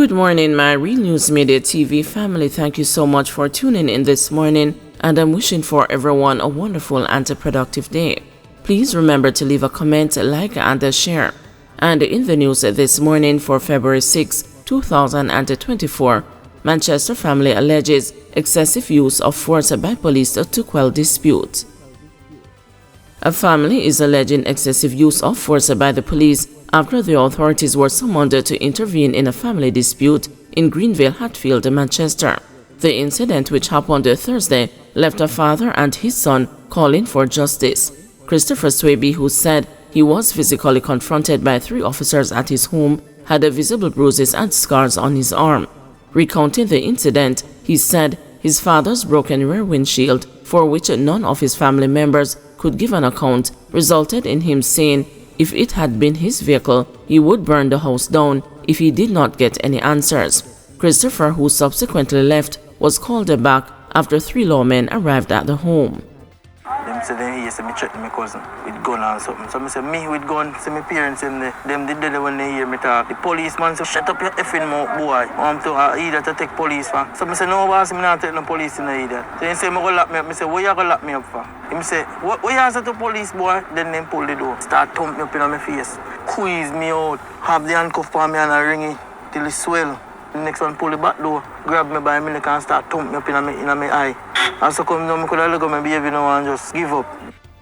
Good morning, my Real News Media TV family. Thank you so much for tuning in this morning, and I'm wishing for everyone a wonderful and a productive day. Please remember to leave a comment, like, and a share. And in the news this morning for February 6, 2024, Manchester family alleges excessive use of force by police to quell dispute. A family is alleging excessive use of force by the police after the authorities were summoned to intervene in a family dispute in Greenville, Hatfield, Manchester. The incident, which happened Thursday, left a father and his son calling for justice. Christopher Swaby, who said he was physically confronted by 3 officers at his home, had visible bruises and scars on his arm. Recounting the incident, he said his father's broken rear windshield, for which none of his family members could give an account, resulted in him saying if it had been his vehicle, he would burn the house down if he did not get any answers. Christopher, who subsequently left, was called back after 3 lawmen arrived at the home. Them say they hear me threaten my cousin with gun or something. So I say me with gun, see my parents in there. Them did that when they hear me talk. The policeman say shut up your effing mouth, boy. I'm to either to take police for. So I say no boss, me not take no police in either. So he say me go lock me up. I say what you go lock me up for? He say what you answer to police, boy? Then them pull the door. Start thump me up in my face. Squeeze me out. Have the handcuff for me and I ring it till it swell. The next one pull the back door, grab me by my neck and start thump me up in my eye. And so come down, I could have look at my baby now and just give up.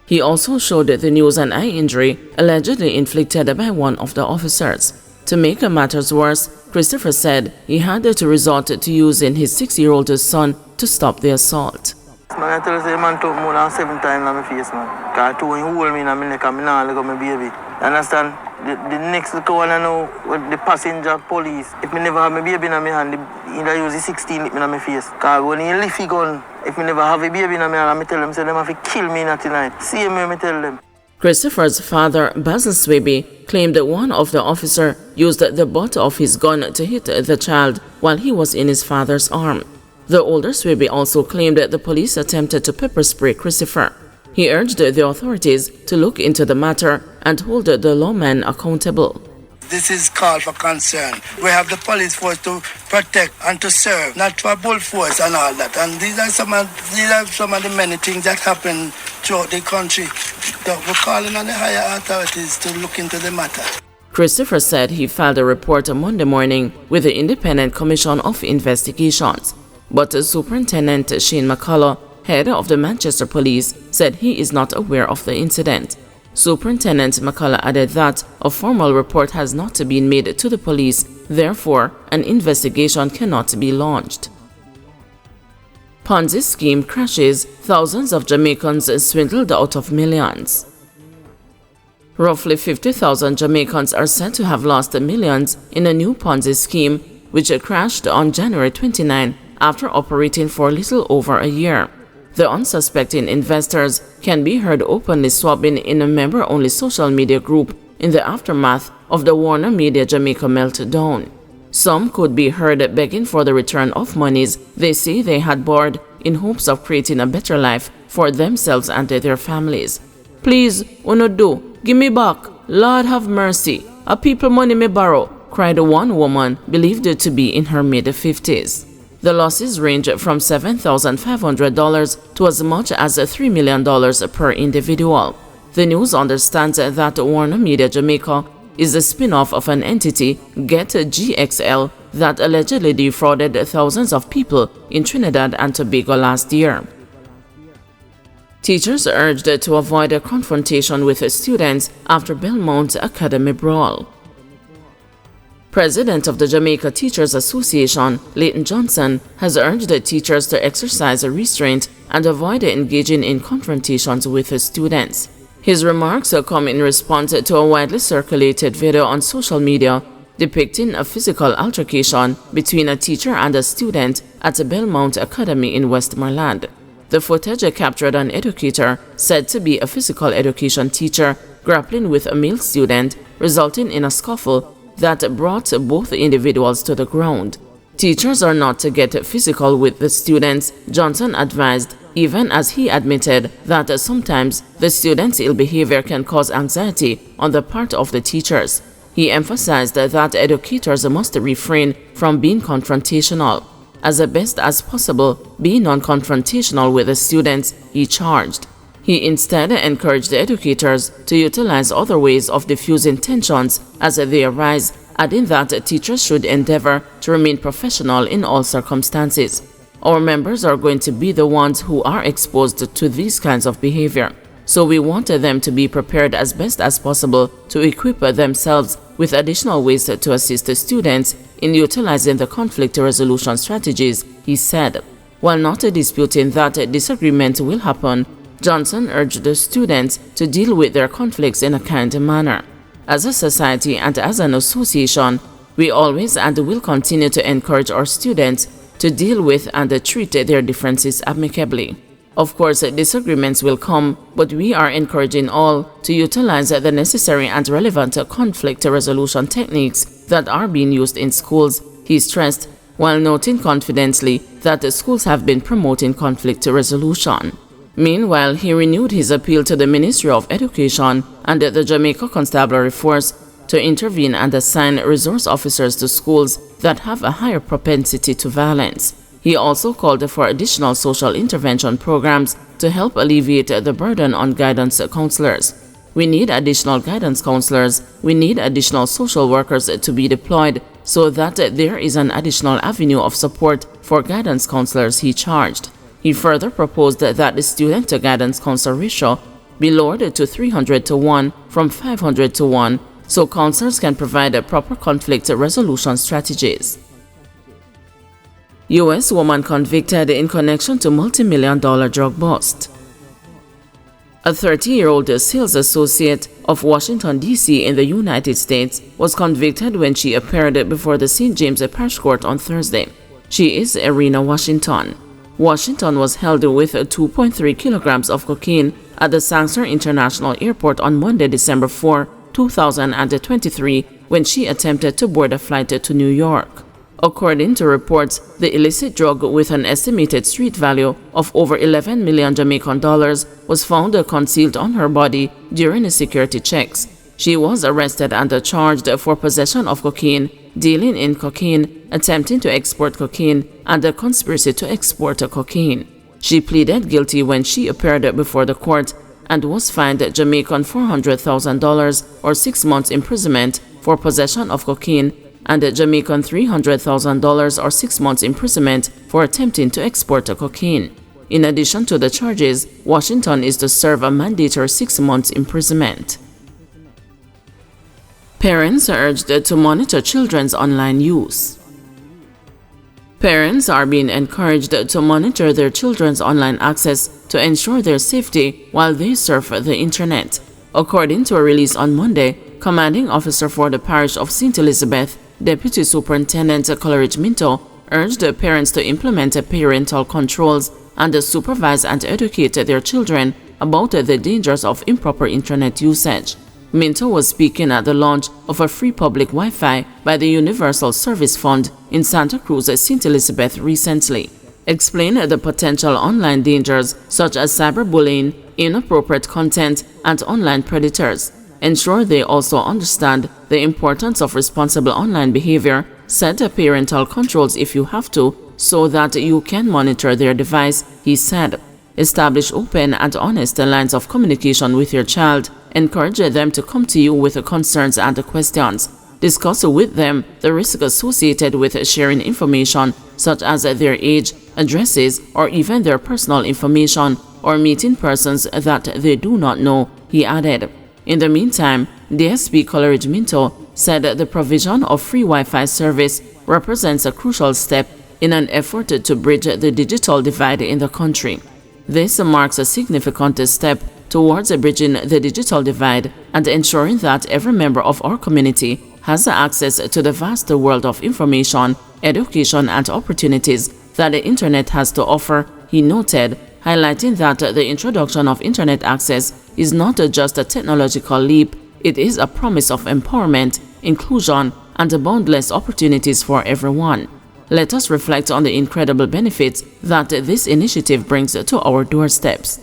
He also showed the news an eye injury allegedly inflicted by one of the officers. To make matters worse, Christopher said he had to resort to using his 6-year-old son to stop the assault. Man, I tell you, the man took more than 7 times on my face, man. Because he hold me in my neck and I don't look at my baby. You understand? The next look one I know with the passenger police. If me never have my baby in my hand, he use the 16 lick me in my face. Because when he lift his gun, if me never have a baby in my hand, I tell them, say them have to kill me tonight. See me, I tell them. Christopher's father, Basil Swaby, claimed that one of the officers used the butt of his gun to hit the child while he was in his father's arm. The older Swaby also claimed that the police attempted to pepper spray Christopher. He urged the authorities to look into the matter and hold the lawman accountable. This is call for concern. We have the police force to protect and to serve, not for bull force and all that. And these are some of the many things that happen throughout the country. We're calling on the higher authorities to look into the matter. Christopher said he filed a report on Monday morning with the Independent Commission of Investigations. But Superintendent Shane McCullough, head of the Manchester Police, said he is not aware of the incident. Superintendent McCullough added that a formal report has not been made to the police, therefore an investigation cannot be launched. Ponzi scheme crashes, thousands of Jamaicans swindled out of millions. Roughly 50,000 Jamaicans are said to have lost millions in a new Ponzi scheme, which crashed on January 29 after operating for little over a year. The unsuspecting investors can be heard openly swabbing in a member-only social media group in the aftermath of the Warner Media Jamaica meltdown. Some could be heard begging for the return of monies they say they had borrowed in hopes of creating a better life for themselves and their families. "Please, uno do, give me back, Lord have mercy, a people money me borrow," cried one woman believed to be in her mid-50s. The losses range from $7,500 to as much as $3 million per individual. The news understands that Warner Media Jamaica is a spin-off of an entity, Get GXL, that allegedly defrauded thousands of people in Trinidad and Tobago last year. Teachers urged to avoid a confrontation with students after Belmont Academy brawl. President of the Jamaica Teachers Association, Leighton Johnson, has urged the teachers to exercise restraint and avoid engaging in confrontations with students. His remarks come in response to a widely circulated video on social media depicting a physical altercation between a teacher and a student at Belmont Academy in Westmoreland. The footage captured an educator said to be a physical education teacher grappling with a male student, resulting in a scuffle that brought both individuals to the ground. Teachers are not to get physical with the students, Johnson advised, even as he admitted that sometimes the students' ill behavior can cause anxiety on the part of the teachers. He emphasized that educators must refrain from being confrontational. As best as possible, be non-confrontational with the students, he charged. He instead encouraged educators to utilize other ways of diffusing tensions as they arise, adding that teachers should endeavor to remain professional in all circumstances. Our members are going to be the ones who are exposed to these kinds of behavior, so we want them to be prepared as best as possible to equip themselves with additional ways to assist the students in utilizing the conflict resolution strategies, he said. While not disputing that disagreement will happen, Johnson urged the students to deal with their conflicts in a kind manner. As a society and as an association, we always and will continue to encourage our students to deal with and treat their differences amicably. Of course, disagreements will come, but we are encouraging all to utilize the necessary and relevant conflict resolution techniques that are being used in schools, he stressed, while noting confidently that the schools have been promoting conflict resolution. Meanwhile, he renewed his appeal to the Ministry of Education and the Jamaica Constabulary Force to intervene and assign resource officers to schools that have a higher propensity to violence. He also called for additional social intervention programs to help alleviate the burden on guidance counselors. We need additional guidance counselors. We need additional social workers to be deployed so that there is an additional avenue of support for guidance counselors, he charged. He further proposed that the student-to-guidance counselor ratio be lowered to 300-to-1 from 500-to-1 so counselors can provide proper conflict resolution strategies. U.S. woman convicted in connection to multi-million-dollar drug bust. A 30-year-old sales associate of Washington, D.C. in the United States was convicted when she appeared before the St. James Parish Court on Thursday. She is Irina Washington. Washington was held with 2.3 kilograms of cocaine at the Sanger International Airport on Monday, December 4, 2023, when she attempted to board a flight to New York. According to reports, the illicit drug, with an estimated street value of over 11 million Jamaican dollars, was found concealed on her body during security checks. She was arrested and charged for possession of cocaine, dealing in cocaine, attempting to export cocaine, and a conspiracy to export cocaine. She pleaded guilty when she appeared before the court and was fined Jamaican $400,000 or 6 months imprisonment for possession of cocaine and Jamaican $300,000 or 6 months imprisonment for attempting to export cocaine. In addition to the charges, Washington is to serve a mandatory 6 months imprisonment. Parents are urged to monitor children's online use. Parents are being encouraged to monitor their children's online access to ensure their safety while they surf the internet. According to a release on Monday, Commanding Officer for the Parish of St. Elizabeth, Deputy Superintendent Coleridge Minto, urged parents to implement parental controls and supervise and educate their children about the dangers of improper internet usage. Minto was speaking at the launch of a free public Wi-Fi by the Universal Service Fund in Santa Cruz, St. Elizabeth recently. Explained the potential online dangers such as cyberbullying, inappropriate content, and online predators. Ensure they also understand the importance of responsible online behavior. Set parental controls if you have to, so that you can monitor their device, he said. Establish open and honest lines of communication with your child. Encourage them to come to you with concerns and questions. Discuss with them the risk associated with sharing information such as their age, addresses, or even their personal information, or meeting persons that they do not know, he added. In the meantime, DSP Coleridge Minto said the provision of free Wi-Fi service represents a crucial step in an effort to bridge the digital divide in the country. This marks a significant step towards bridging the digital divide and ensuring that every member of our community has access to the vast world of information, education, and opportunities that the internet has to offer, he noted, highlighting that the introduction of internet access is not just a technological leap, it is a promise of empowerment, inclusion, and boundless opportunities for everyone. Let us reflect on the incredible benefits that this initiative brings to our doorsteps.